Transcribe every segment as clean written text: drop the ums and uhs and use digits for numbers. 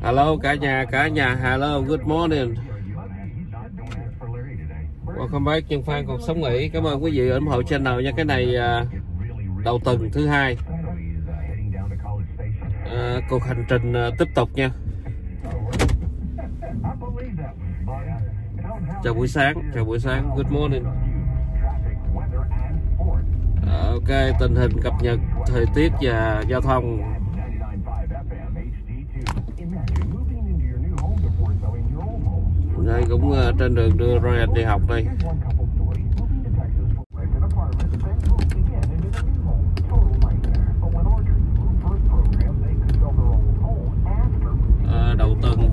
Hello cả nhà, hello, good morning. Welcome back Nhân Phan cuộc sống nghỉ. Cảm ơn quý vị ủng hộ channel nha. Cái này đầu tuần thứ hai, cuộc hành trình tiếp tục nha. Chào buổi sáng, good morning. Ok, tình hình cập nhật thời tiết và giao thông. Đây cũng trên đường đưa Ryan đi học đây. Đầu tuần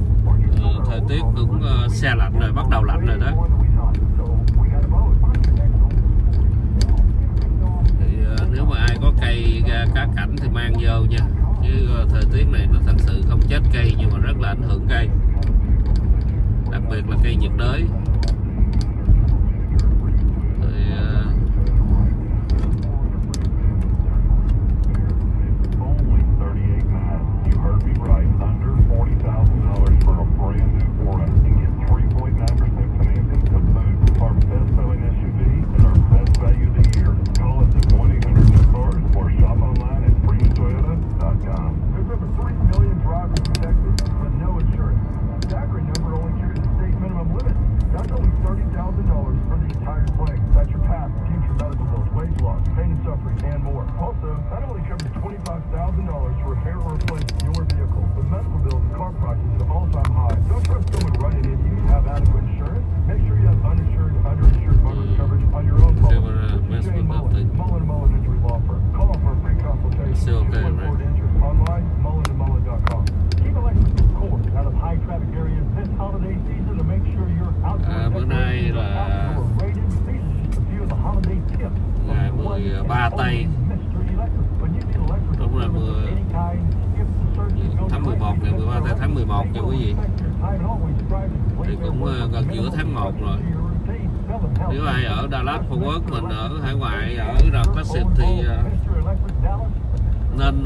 thời tiết cũng se lạnh rồi, bắt đầu lạnh rồi đó. Thì nếu mà ai có cây cá cảnh thì mang vô nha, chứ thời tiết này nó thật sự không chết cây nhưng mà rất là ảnh hưởng cây, đặc biệt là cây nhiệt đới. Bữa nay là ngày 13 Tây, đúng là tháng 11, ngày 13 Tây tháng 11 nha quý vị. Thì cũng gần giữa tháng 1 rồi. Nếu ai ở Dallas, Fort Worth, mình ở hải ngoại, ở Texas thì nên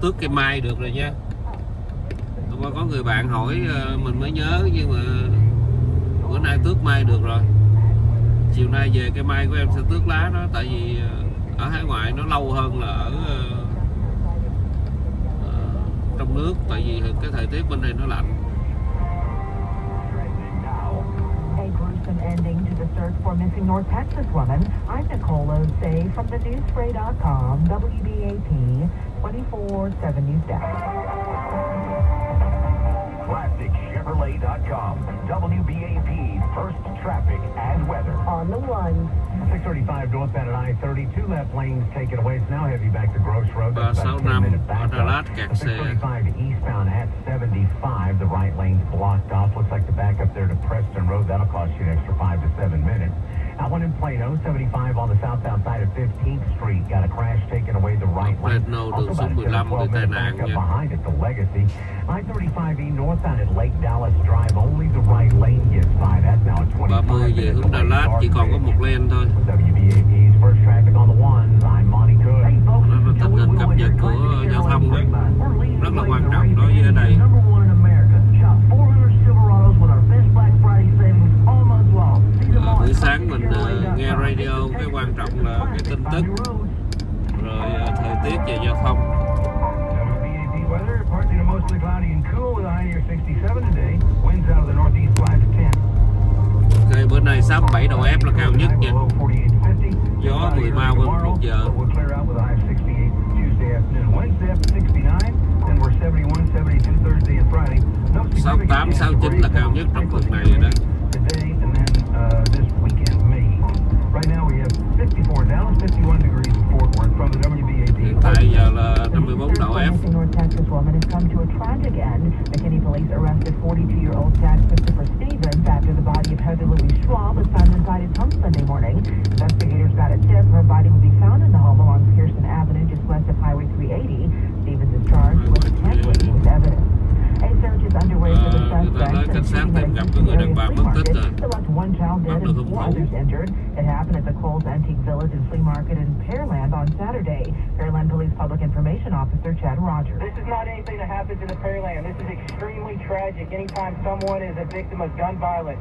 tước cây mai được rồi nha. Hôm qua có người bạn hỏi mình mới nhớ, nhưng mà bữa nay tước mai được rồi. Chiều nay về cây mai của em sẽ tước lá đó, tại vì ở hải ngoại nó lâu hơn là ở trong nước, tại vì cái thời tiết bên đây nó lạnh. Ending to the search for missing North Texas woman. I'm Nicole Osei from the newsspray.com, WBAP 24/7 News Desk. ClassicChevrolet.com, WBAP first traffic and weather. On the one. 635 northbound at I-30, two left lanes taken away. It's now heavy back to Gross Road. That's about 10 minute backup. 635 eastbound at 75, the right lane's blocked off. Looks like the backup there to Preston Road. That'll cost you an extra 5 to 7 minutes. Out one in Plano, 75 on the southbound side of 15th Street. Got a crash taking away the right lane. Đường số 15 bị tai nạn nha. Behind it, the Legacy. I-35E northbound at Lake Dallas Drive. Only the right lane gets by. That's now at 25. 30 về hướng Dallas chỉ còn có một lane thôi. WBAP's first traffic on the ones. I'm Monty Good. Đó là tình hình cập nhật của giao thông đó, rất là quan trọng đối với ở đây. Buổi sáng mình nghe radio, cái quan trọng là cái tin tức, rồi thời tiết và giao thông. Ok, bữa nay 67 độ F là cao nhất nha. Gió 10 mile qua 1 giờ. 68, 69 là cao nhất trong tuần này rồi đó. Hiện tại giờ là 54 độ F. Người ta nói cảnh sát tìm gặp cái người đàn bà mất tích rồi, bắt được hôm 4 others injured. It happened at the Coles Antique Village and Flea Market in Pearland on Saturday. Pearland Police Public Information Officer Chad Rogers. This is not anything that happens in the Pearland. This is extremely tragic. Anytime someone is a victim of gun violence,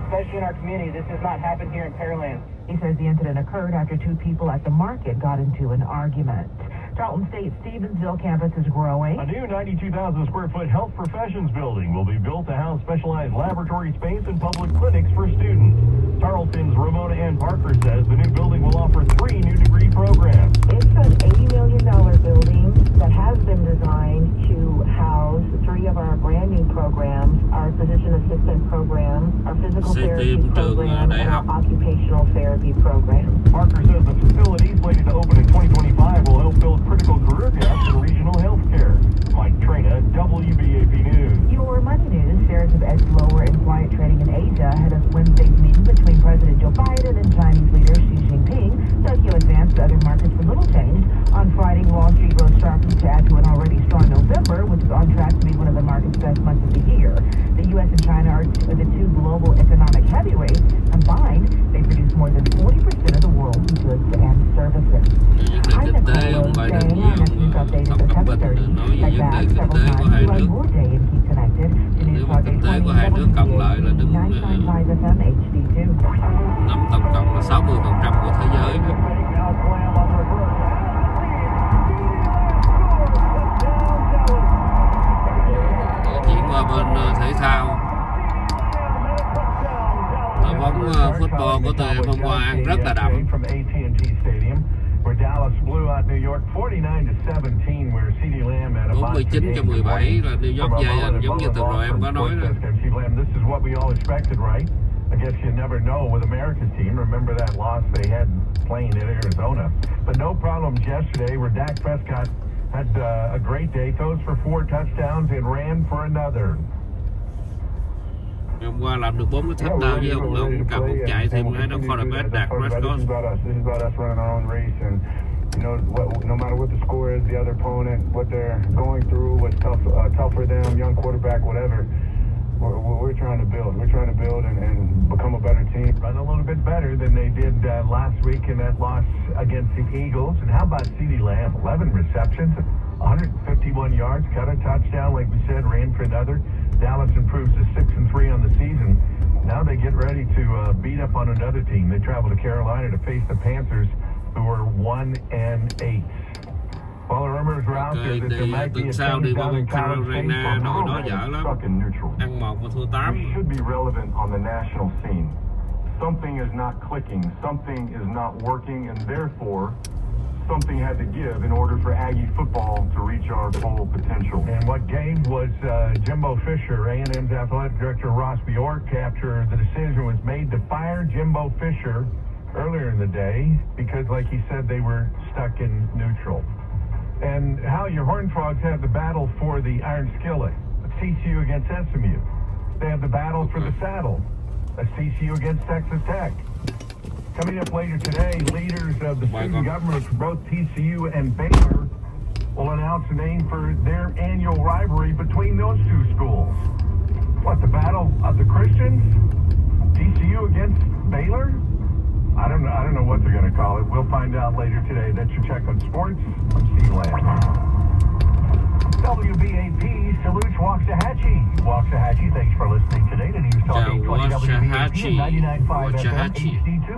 especially in our community, this does not happen here in Pearland. He says the incident occurred after 2 people at the market got into an argument. Charlton State Stevensville campus is growing. A new 92,000 square foot health professions building will be built to house specialized laboratory space and public clinics for students. Tarleton's Ramona Ann Parker says the new building will offer 3 new degree programs. It's an $80 million building that has been designed to house 3 of our brand new programs, our physician assistant program, our physical therapy program, and our occupational therapy program. Parker says the facility, slated to open in 2025, will help fill critical career gaps in regional health care. Mike Trina, WBAP News. Your money news: shares have edged lower in quiet trading in Asia ahead of Wednesday's meeting between President Joe Biden and Chinese leader Xi Jinping. Tokyo advanced, other markets with little change. On Friday, Wall Street rose sharply to add to an already strong November, which is on track to be one of the market's best months of the year. The U.S. and China are the 2 global economic heavyweights. Combined, they produce more than 40% of the world's goods and services. I'm Nicole saying our next news update is at 7:30. Like that, several times. You run your day and keep connected to News Talk 820 95.5 FM HD2. Nắm tổng cộng là 60% của thế giới đó. Chuyển qua bên thể thao. Đội bóng football của tụi em hôm qua ăn rất là đậm. 49-17 là New York Giants, giống như từ rồi em có nói đó. I guess you never know with America's team. Remember that loss they had playing in Arizona. But no problems yesterday where Dak Prescott had a great day. Throws for 4 touchdowns and ran for another. Hôm qua làm được 4 cái touchdown với ông cầm một chạy thêm cái đó quarterback Dak Prescott. This is about us running our own race, and you know, no matter what the score is, the other opponent, what they're going through, what's tough for them, young quarterback, whatever. We're trying to build. We're trying to build and become a better team. Run a little bit better than they did last week in that loss against the Eagles. And how about CeeDee Lamb? 11 receptions, 151 yards, got a touchdown, like we said, ran for another. Dallas improves to 6-3 on the season. Now they get ready to beat up on another team. They travel to Carolina to face the Panthers, who are 1-8. Well, the rumors are out there that there might be a change down in Carolina, đội đó dở lắm. Ăn 1 và thua 8. We should be relevant on the national scene. Something is not clicking, something is not working, and therefore something had to give in order for Aggie football to reach our full potential. And what gave was Jimbo Fisher, A&M's athletic director Ross Bjork, after the decision was made to fire Jimbo Fisher earlier in the day because, like he said, they were stuck in neutral. And how your Horned Frogs have the battle for the Iron Skillet, TCU against SMU. They have the battle for the saddle, TCU against Texas Tech. Coming up later today, leaders of the student government for both TCU and Baylor will announce a name for their annual rivalry between those 2 schools. What, the battle of the Christians? TCU against Baylor? I don't know what they're going to call it. We'll find out later today. That's your check on sports. I'm Steve Lamb. WBAP salutes Waxahachie. Waxahachie, thanks for listening today to News Talk 820 WBAP 99.5 FM HD2.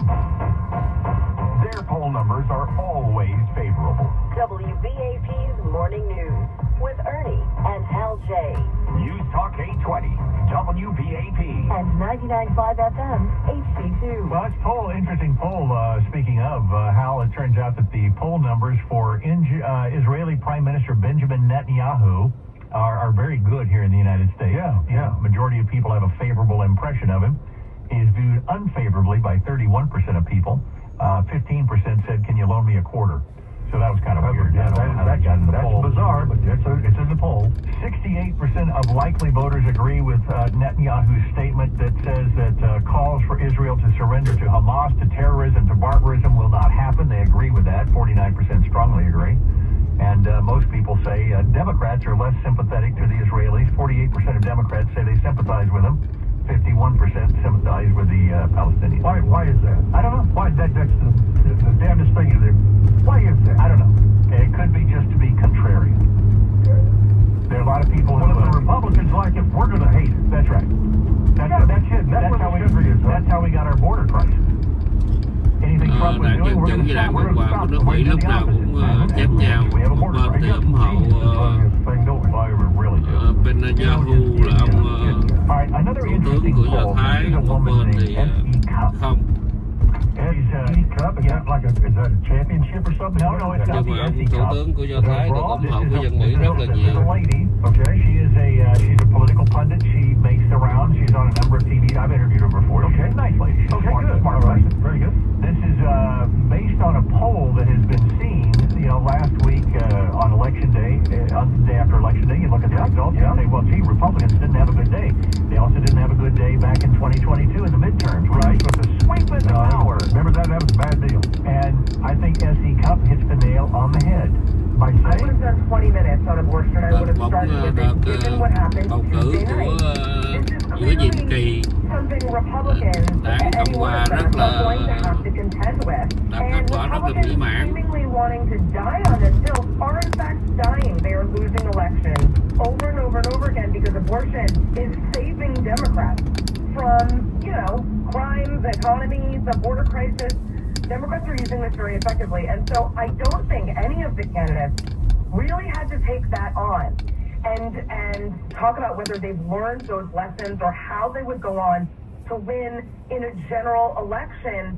Their poll numbers are always favorable. WBAP's Morning News with Ernie and Hal J. News Talk 820, WBAP. And 99.5 FM, HD2. Well, that's poll, interesting poll. Speaking of, Hal, it turns out that the poll numbers for Israeli Prime Minister Benjamin Netanyahu are very good here in the United States. Yeah. Majority of people have a favorable impression of him. He is viewed unfavorably by 31% of people. 15% said, "Can you loan me a quarter?" So that was kind of weird. Yeah, that's bizarre, but it's in the poll. 68% of likely voters agree with Netanyahu's statement that says that calls for Israel to surrender to Hamas, to terrorism, to barbarism will not happen. They agree with that. 49% strongly agree. And most people say Democrats are less sympathetic to the Israelis. 48% of Democrats say they sympathize with them. 51% sympathize with the Palestinians. Why is that? I don't know. Why that's the damnedest thing is it? Why is that? I don't know. It could be just to be contrarian. There are a lot of people Well, who... if the Republicans like it, we're going to hate it. That's right. That's it. That's how we got our border crisis. Anything Trump was Đảng doing, Dân we're Chủ going với to Đảng stop. Cộng hòa của nước Mỹ lúc nào cũng chém nhau. Một bên thì ủng hộ Netanyahu là ông thủ tướng của Do Thái, một bên thì không. Is that a championship or something? No, it's not Nhưng the mà ông SE thủ Cup. tướng của Do Thái được ủng hộ của dân Mỹ rất là nhiều. Okay, she's a political pundit. She makes the rounds. She's on a number of TVs. I've interviewed her before. Okay, Nice lady. She's okay, smart, good. smart All right, person. very good. This is based on a poll that has been seen, last week on election day, on the day after election day. You look at the results and say, well, gee, Republicans didn't have a good day. They also didn't have a good day back in 2022 in the midterms, right? With the sweep into power. Remember that? That was a bad deal. And I think SE Cup hits the nail on the head by I would saying... have done 20 minutes on abortion. I would have started with it, given what happened bầu cử Tuesday của night. This is giữa nhiệm clearly kỳ something Republicans, Đảng any Cộng one hòa of them, rất are là going to have to contend with. đạt kết And quả rất là mỹ Republicans mãn. seemingly wanting to die on this bill are in fact dying. They are losing elections over and over and over again because abortion is saving Democrats from, crime, the economy, the border crisis. Democrats are using this very effectively. And so I don't think any of the candidates really had to take that on and talk about whether they've learned those lessons or how they would go on to win in a general election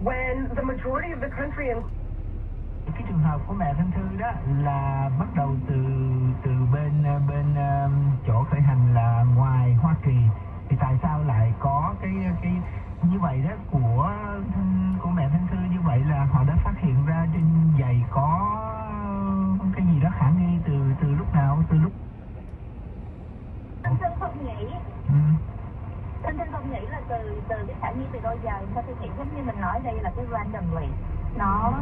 when the majority of the country... Cái trường hợp của mẹ Thanh Thư đó là bắt đầu từ bên chỗ khởi hành là ngoài Hoa Kỳ, thì tại sao lại có cái như vậy đó của mẹ Thanh Thư, như vậy là họ đã phát hiện ra trên giày có cái gì đó khả nghi từ lúc nào, từ lúc Thanh Thư không nghĩ Thanh Thư không nghĩ là từ cái khả nghi từ đôi giày. Thanh Thư nghĩ giống như mình nói đây là cái randomly nó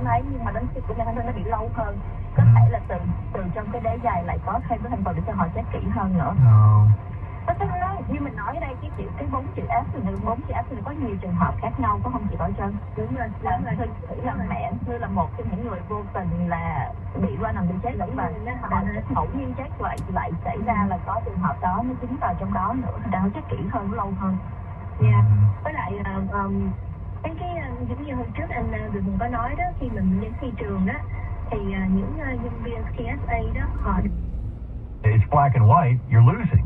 lấy, nhưng mà đến khi của Thanh Thư nó bị lâu hơn, có thể là từ trong cái đế giày lại có thêm cái thành phần để cho họ check kỹ hơn nữa. Tức là như mình nói ở đây cái 4 chữ F thì có nhiều trường hợp khác nhau, có không chỉ có chân. Đúng rồi. Thư là mẹ Thư là một trong những người vô tình là bị qua nằm bị chết và ngẫu nhiên chết lại xảy ra là có trường hợp đó nó chính vào trong đó nữa, thì họ check kỹ hơn, lâu hơn. Với lại cái giống như hôm trước anh Đường có nói đó, khi mình đến thị trường đó thì những nhân viên TSA đó họ... It's black and white, you're losing.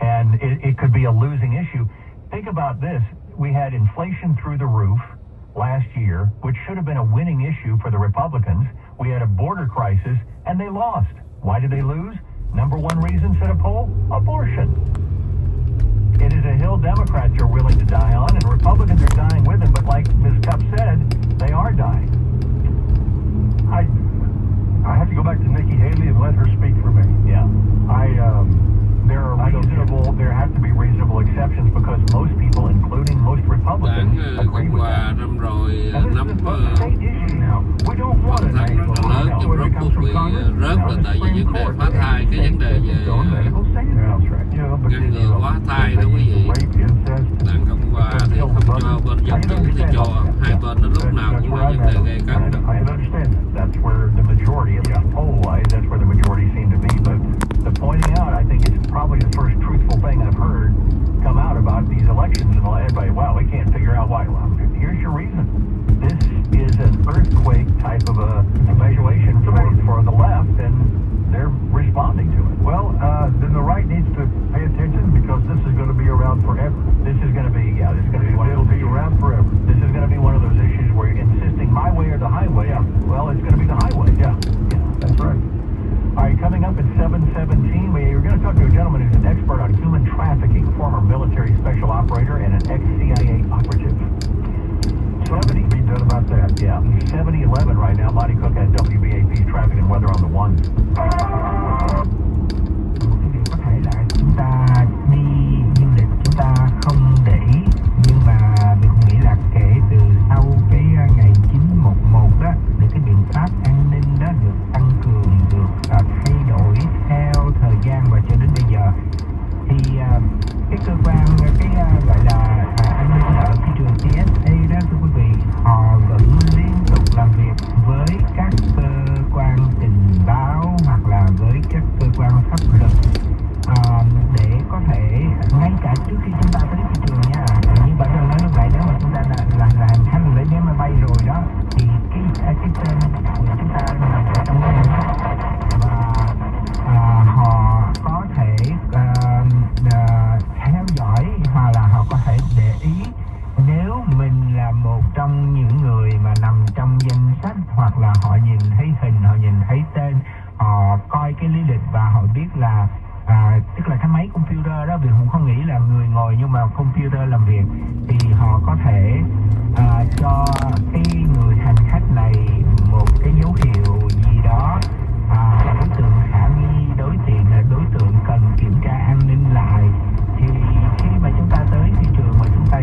And it could be a losing issue. Think about this. We had inflation through the roof last year, which should have been a winning issue for the Republicans. We had a border crisis, and they lost. Why did they lose? Number one reason, said a poll, abortion. It is a hill Democrats are willing to die on, and Republicans are dying with them. But like Ms. Cupp said, they are dying. I have to go back to Nikki Haley and let her speak for me. Yeah. There have to be reasonable exceptions because most people, including most Republicans, Đảng agree Cộng with hòa that. năm rồi nắm We don't want phần a thắng rất là lớn, nhưng rốt cuộc bị rớt là tại vì vấn đề phá thai, cái vấn đề về ngăn ngừa phá thai đó quý vị. Đảng Cộng hòa thì không cho, bên Dân Chủ thì cho, hai bên nó lúc nào cũng là vấn đề gây cấn đó. I understand. That's where the majority, at least poll-wise, that's where the majority seem to be. But the pointing out, I think it's probably the first truthful thing I've heard come out about these elections, and everybody, wow, we can't figure out why. Well, here's your reason. This is an earthquake type of a evaluation for the left, and they're responding to it. Well, then the right needs to pay attention because this is going to be around forever. This is going to be, this is going to be one of those issues. Around forever. This is going to be one of those issues where you're insisting my way or the highway. Yeah. Well, it's going to be the highway. Yeah, that's right. All right, coming up at 7:17, we're going to talk to a gentleman who's an expert on human trafficking, former military special operator and an ex-CIA operative. Something to be done about that. Yeah, 7:11 right now. Monty Cook at WBAP's traffic and weather on the one. Có thể là chúng ta đi du lịch chúng ta không để ý, nhưng mà mình nghĩ là kể từ sau cái ngày 9/11 đó, để cái biện pháp an ninh đó được tăng cường, được thay đổi theo thời gian và cho đến bây giờ, thì cái tên của chúng ta nằm ở trong cái và họ có thể theo dõi hoặc là họ có thể để ý nếu mình là một trong những người mà nằm trong danh sách, hoặc là họ nhìn thấy hình, họ nhìn thấy tên, họ coi cái lý lịch và họ biết là tức là cái máy computer đó, vì Hùng không nghĩ là người ngồi nhưng mà computer làm việc, thì họ có thể cho cái người hành khách này một cái dấu hiệu gì đó, đối tượng khả nghi, đối tượng cần kiểm tra an ninh lại. Thì khi mà chúng ta tới thị trường mà chúng ta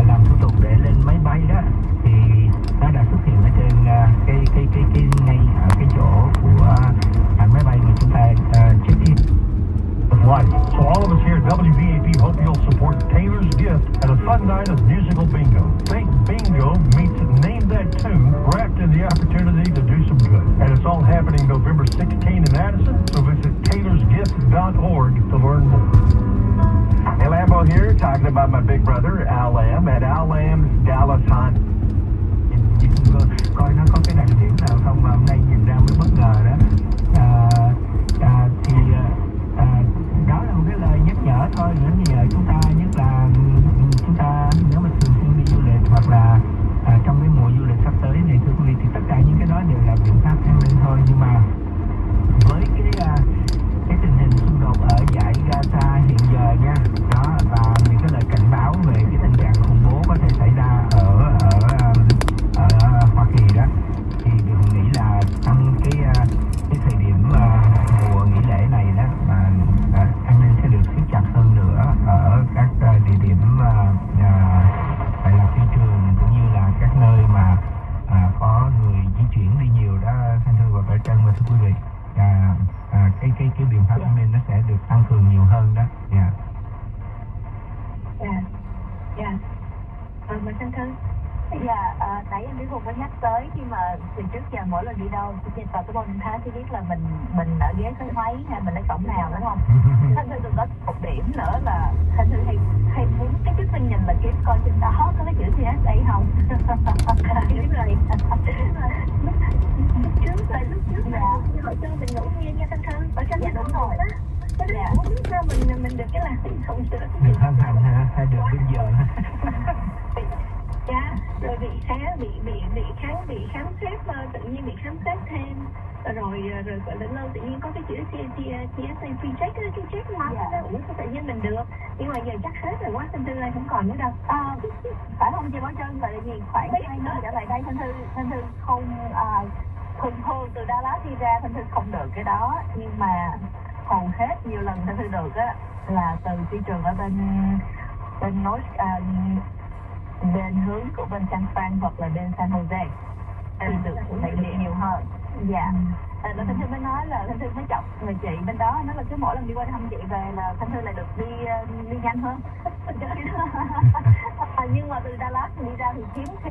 làm thủ tục để lên máy bay đó, thì nó đã xuất hiện ở trên cái ngay ở cái chỗ của máy bay mà chúng ta check in. Life. So all of us here at WVAP hope you'll support Taylor's Gift at a fun night of musical bingo. Think bingo meets name that tune wrapped in the opportunity to do some good. And it's all happening November 16 in Addison, so visit taylorsgift.org to learn more. Hey, Lambo here, talking about my big brother, Al Lamb, at Al Lamb's Dallas Hunt. Coi nó có cái đặc điểm nào không mà hôm nay nhìn ra mới bất ngờ đó. Đó là một cái lời nhắc nhở thôi, nhắc nhở chúng ta, nhất là chúng ta nếu mà thường xuyên đi du lịch hoặc là trong cái mùa du lịch sắp tới này, thưa quý vị, thì tất cả những cái đó đều là biện pháp an ninh thôi. Nhưng mà với cái tình hình xung đột ở dải Gaza hiện giờ nha, đó, và những cái lời cảnh báo về cái tình trạng khủng bố có thể xảy ra ở Hoa Kỳ đó, thì đừng nghĩ là trong cái thời điểm mùa nghỉ lễ này đó mà an ninh sẽ được siết chặt hơn nữa ở các địa điểm phải là phi trường, cũng như là các nơi mà có người di chuyển đi nhiều đó, thanh thư và Trân và thưa quý vị. Cái biện pháp an ninh nó sẽ được tăng cường nhiều hơn đó. Mà thanh thư, nãy em biết Hùng có nhắc tới khi mà từ trước giờ mỗi lần đi đâu thì vào cái bồn thá thì biết là mình ở ghế số mấy hay mình ở cổng nào, đúng không? Thanh thư đừng có một điểm nữa là thanh thư hay muốn cái chứng minh nhìn là kiếm coi trên đó có cái chữ TSA không. Đúng rồi. Lúc trước họ cho mình ngủ nghe nha thanh thư, ở trên nhà đúng rồi đó. Không biết sao mình được cái là không sửa được hân hạnh hay được vinh dự. Rồi bị khám xét, tự nhiên bị khám xét thêm, rồi gọi là lâu tự nhiên có cái chữ TSA pre-check, cái check mark đó, tự nhiên mình được, nhưng mà giờ chắc hết rồi quá, thanh thư này không còn nữa đâu. Phải không chị Bảo Trân? Vậy là gì khoảng 2 năm trở lại đây thanh thư không thường từ Dallas đi ra thanh thư không được cái đó, nhưng mà hầu hết nhiều lần thanh thư được á là từ phi trường ở bên North bên hướng của bên San Fran hoặc là bên San Jose thì được lại nhiều hơn. Là thanh thư mới nói là thanh thư mới chọc người chị bên đó, nói là cứ mỗi lần đi qua thăm chị về là thanh thư lại được đi nhanh hơn. Nhưng mà từ Dallas đi ra thì hiếm khi.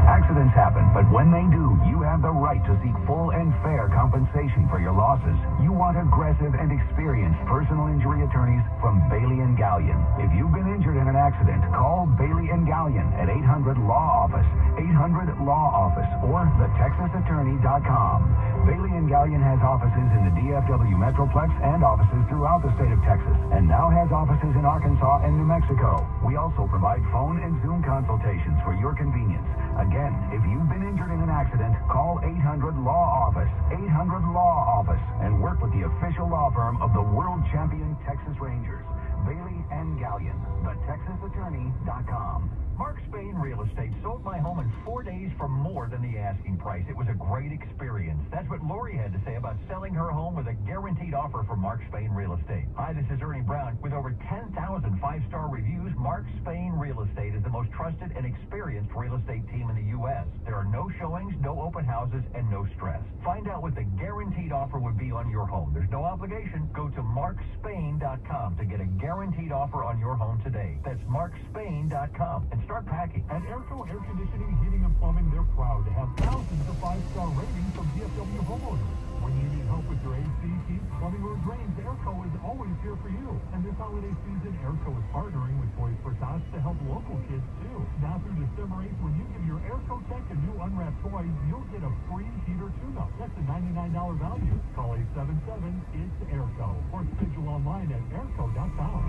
Accidents happen, but when they do, you have the right to seek full and fair compensation for your losses. You want aggressive and experienced personal injury attorneys from Bailey & Gallion. If you've been injured in an accident, call Bailey & Gallion at 800-LAW-OFFICE, 800-LAW-OFFICE, or thetexasattorney.com. Bailey & Gallion has offices in the DFW Metroplex and offices throughout the state of Texas, and now has offices in Arkansas and New Mexico. We also provide phone and Zoom consultations for your convenience. Again, if you've been injured in an accident, call 800-LAW-OFFICE, 800-LAW-OFFICE, and work with the official law firm of the world champion Texas Rangers. Bailey & Gallion, thetexasattorney.com. Mark Spain Real Estate sold my home in 4 days for more than the asking price. It was a great experience. That's what Lori had to say about selling her home with a guaranteed offer from Mark Spain Real Estate. Hi, this is Ernie Brown. With over 10,000 five-star reviews, Mark Spain Real Estate is the most trusted and experienced real estate team in the U.S. There are no showings, no open houses, and no stress. Find out what the guaranteed offer would be on your home. There's no obligation. Go to markspain.com to get a guaranteed offer on your home today. That's markspain.com. And start packing. At Airco Air Conditioning, Heating, and Plumbing, they're proud to have thousands of five-star ratings from DFW homeowners. When you need home help with your AC, heat, plumbing, or drains, Airco is always here for you. And this holiday season, Airco is partnering with Toys for Tots to help local kids too. Now through December 8th, when you give your Airco tech a new unwrapped toy, you'll get a free heater tune-up. That's a $99 value. Call 877-ITS-AIRCO or schedule online at airco.com.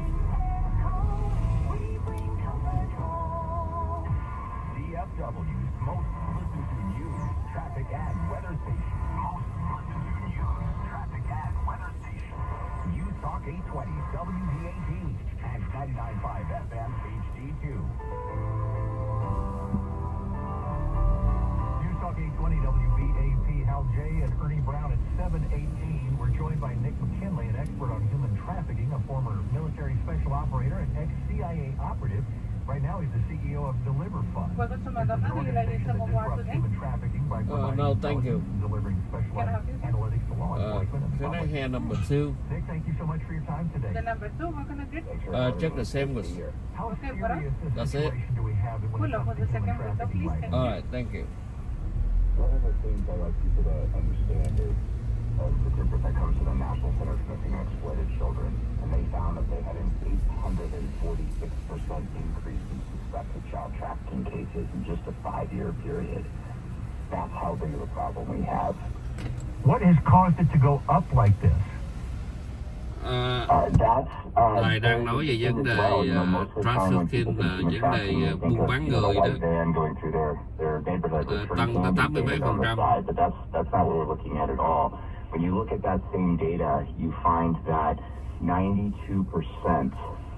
DFW's most listened to news, traffic, and weather station. Most listened to news, traffic, and weather station. News Talk 820 WDAT and 99.5 FM HD2. News Talk 820 WBAP, Hal J. and Ernie Brown at 7:18. We're joined by Nick McKinley, an expert on human trafficking, a former military special operator and ex-CIA operative. Right now, he's the CEO of Deliver Fund. Human trafficking by no, thank you. Delivering specialized analytics to law enforcement. Can I have number 2? Nick, thank you so much for your time today. The number 2, what can I get? Check the sandwich. How serious a That's it. situation do we have when it comes to human trafficking right now? All right, thank you. One of the things I like people to understand is the group that comes to the National Center for Missing and Exploited Children, and they found that they had an 846% increase in suspected child trafficking cases in just a 5-year period. That's how big of a problem we have. What has caused it to go up like this? Thầy đang nói về vấn đề trafficking, vấn đề buôn bán người đó, tăng tới 80 mấy %. But that's not what we're looking at all. When you look at that same data, you find that 92%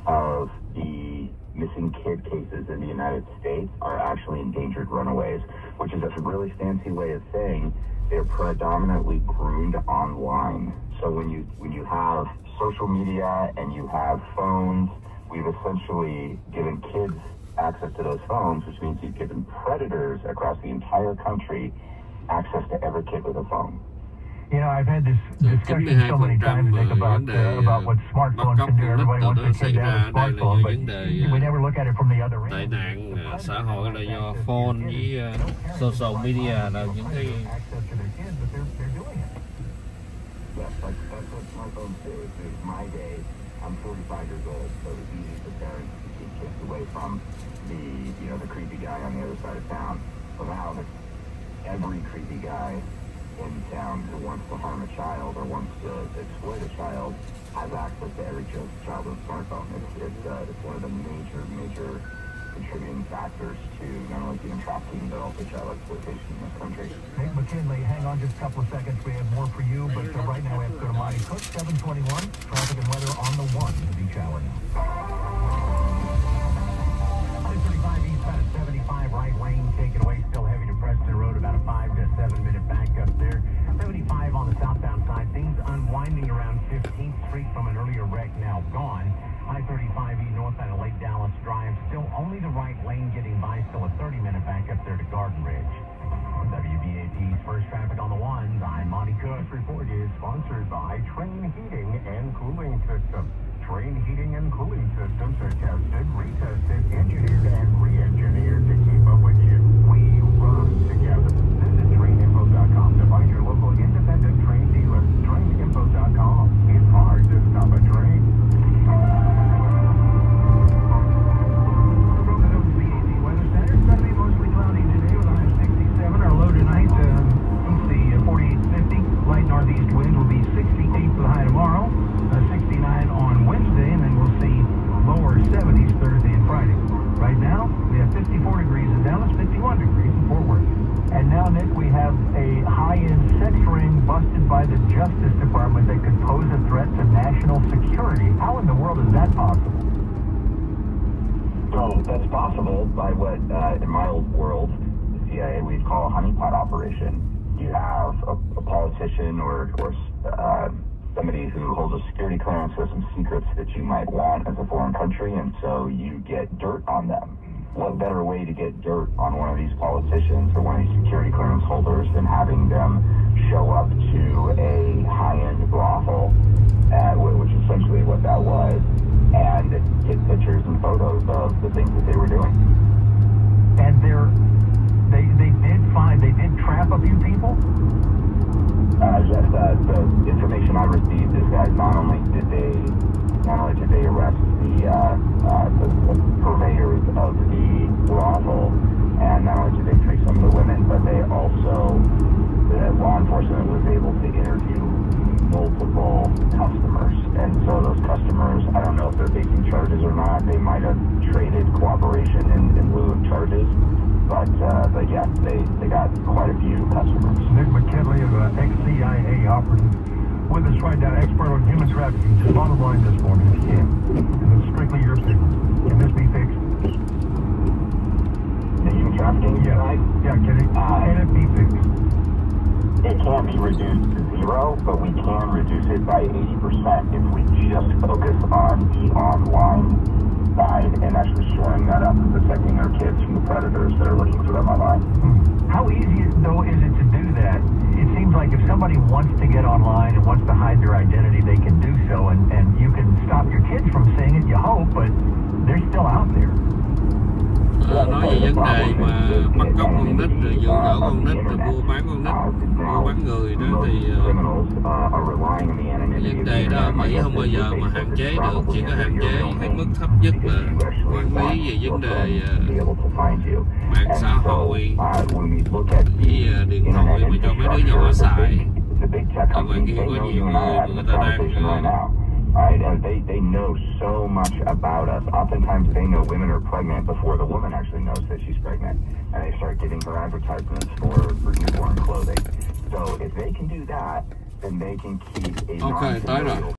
of the missing kid cases in the United States are actually endangered runaways, which is a really fancy way of saying they're predominantly groomed online. So when you have social media and you have phones, we've essentially given kids access to those phones, which means you've given predators across the entire country access to every kid with a phone. You know, I've had this discussion so many times about what smartphones can do. Everybody wants a kid to have a smartphone, but we never look at it from the other end. Tệ nạn xã hội là do phone với social media là những cái. Yes, that's what smartphones do. It's my day. I'm 45 years old, so it's easy for parents to keep kids away from the creepy guy on the other side of town. So now every creepy guy in town who wants to harm a child or wants to exploit a child has access to every child with a smartphone. It's one of the major contributing factors to not only human trafficking but also child exploitation in this country. Nick McKinley, hang on just a couple of seconds. We have more for you, but right now we have to go to Monty Cook, 721. Traffic and weather on the 1 of each hour now. 35 eastbound at 75, right lane taken away, still heavy to Preston Road, about a 5 to 7 minute backup there. 75 on the southbound side, things unwinding around 15th Street from an earlier wreck, now gone. I-35E northbound at Lake Dallas Drive, still only the right lane getting by, still a 30-minute backup there to Garden Ridge. WBAP's First Traffic on the 1, I'm Monty Cook. This report is sponsored by Train Heating and Cooling Systems. Train Heating and Cooling Systems are tested, retested, engineered, and re-engineered to keep up with you. We run together. Visit traininfo.com to find your local independent train dealer. Traininfo.com. It's hard to stop a train. Northeast wind will be 68 for the high tomorrow, 69 on Wednesday, and then we'll see lower 70s Thursday and Friday. Right now, we have 54 degrees in Dallas, 51 degrees in Fort Worth. And now, Nick, we have a high-end sex ring busted by the Justice Department that could pose a threat to national security. How in the world is that possible? So that's possible by what, in my old world, the CIA we'd call a honeypot operation. You have a politician or somebody who holds a security clearance or some secrets that you might want as a foreign country, and so you get dirt on them. What better way to get dirt on one of these politicians or one of these security clearance holders than having them show up to a high-end brothel, which is essentially what that was, and get pictures and photos of the things that they were doing. And they did trap a few people? Yes, the information I received is that not only did they arrest the purveyors of the brothel, and not only did they trace some of the women, but they also, law enforcement was able to interview multiple customers. And so those customers, I don't know if they're facing charges or not. They might have traded cooperation in lieu of charges. But yeah, they got quite a few customers. Nick McKinley, of ex-CIA operative, with us right now, expert on human trafficking. Just bottom line this for me, if you can. And it's strictly your opinion. Can this be fixed? The human trafficking side? Yeah, can it be fixed? It can't be reduced to zero, but we can reduce it by 80% if we just focus on the online side and actually shoring that up and protecting our kids from the predators that are looking for them online. How easy, though, is it to do that? It seems like if somebody wants to get online and wants to hide their identity, they can do so, and you can stop your kids from seeing it, you hope, but they're still out there. Nói về vấn đề mà bắt cóc con nít, rồi dụ dỗ con nít, rồi mua bán con nít, mua bán người đó thì vấn đề đó ở Mỹ không bao giờ mà hạn chế được, chỉ có hạn chế cái mức thấp nhất là quản lý về vấn đề mạng xã hội với điện thoại mà cho mấy đứa nhỏ xài. Ở ngoài kia có nhiều người mà người ta đang right? And they know so much about us. Oftentimes they know women are pregnant before the woman actually knows that she's pregnant. And they start giving her advertisements for newborn clothing. So if they can do that, then they can keep a okay,